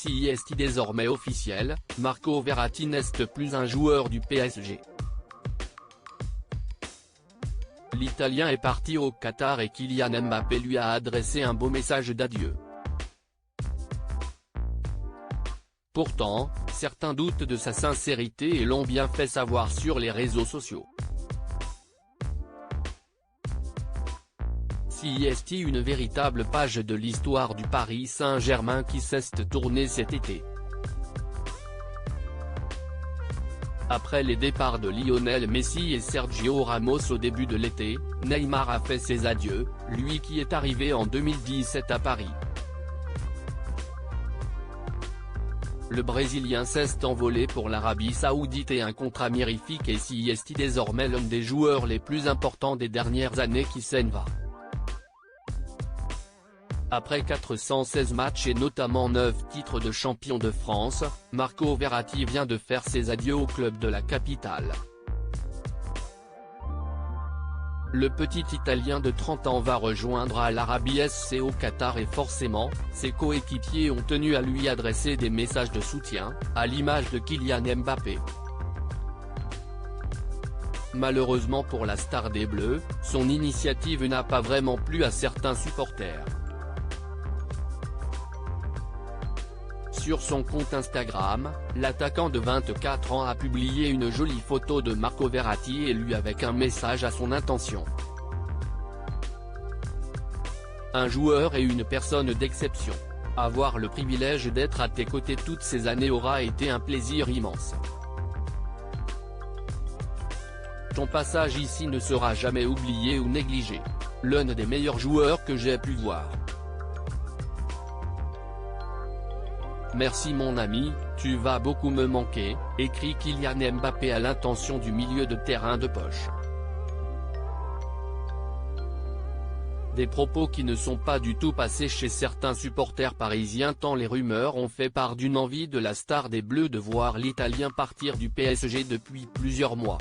Si est désormais officiel, Marco Verratti n'est plus un joueur du PSG. L'Italien est parti au Qatar et Kylian Mbappé lui a adressé un beau message d'adieu. Pourtant, certains doutent de sa sincérité et l'ont bien fait savoir sur les réseaux sociaux. Si est une véritable page de l'histoire du Paris Saint-Germain qui s'est tournée cet été. Après les départs de Lionel Messi et Sergio Ramos au début de l'été, Neymar a fait ses adieux, lui qui est arrivé en 2017 à Paris. Le Brésilien s'est envolé pour l'Arabie Saoudite et un contrat mirifique et si est désormais l'un des joueurs les plus importants des dernières années qui s'en va. Après 416 matchs et notamment 9 titres de champion de France, Marco Verratti vient de faire ses adieux au club de la capitale. Le petit Italien de 30 ans va rejoindre l'Arabie SC au Qatar et forcément, ses coéquipiers ont tenu à lui adresser des messages de soutien, à l'image de Kylian Mbappé. Malheureusement pour la star des Bleus, son initiative n'a pas vraiment plu à certains supporters. Sur son compte Instagram, l'attaquant de 24 ans a publié une jolie photo de Marco Verratti et lui avec un message à son intention. Un joueur et une personne d'exception. Avoir le privilège d'être à tes côtés toutes ces années aura été un plaisir immense. Ton passage ici ne sera jamais oublié ou négligé. L'un des meilleurs joueurs que j'ai pu voir. Merci mon ami, tu vas beaucoup me manquer, écrit Kylian Mbappé à l'intention du milieu de terrain de poche. Des propos qui ne sont pas du tout passés chez certains supporters parisiens tant les rumeurs ont fait part d'une envie de la star des Bleus de voir l'Italien partir du PSG depuis plusieurs mois.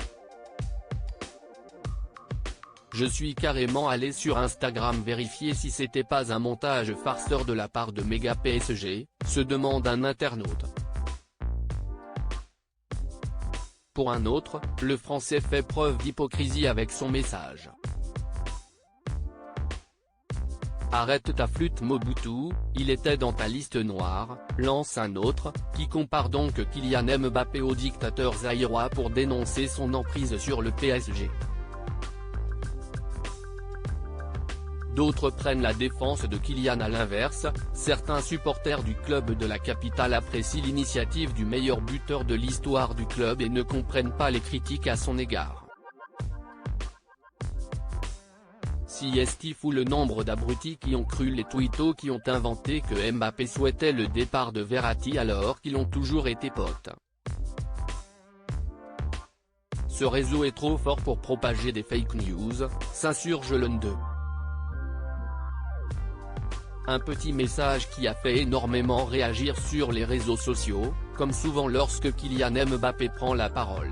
Je suis carrément allé sur Instagram vérifier si c'était pas un montage farceur de la part de Méga PSG, se demande un internaute. Pour un autre, le Français fait preuve d'hypocrisie avec son message. Arrête ta flûte Mobutu, il était dans ta liste noire, lance un autre, qui compare donc Kylian Mbappé au dictateur zaïrois pour dénoncer son emprise sur le PSG. D'autres prennent la défense de Kylian à l'inverse, certains supporters du club de la capitale apprécient l'initiative du meilleur buteur de l'histoire du club et ne comprennent pas les critiques à son égard. Si est fou le nombre d'abrutis qui ont cru les tweetos qui ont inventé que Mbappé souhaitait le départ de Verratti alors qu'ils ont toujours été potes. Ce réseau est trop fort pour propager des fake news, s'insurge l'un d'eux. Un petit message qui a fait énormément réagir sur les réseaux sociaux, comme souvent lorsque Kylian Mbappé prend la parole.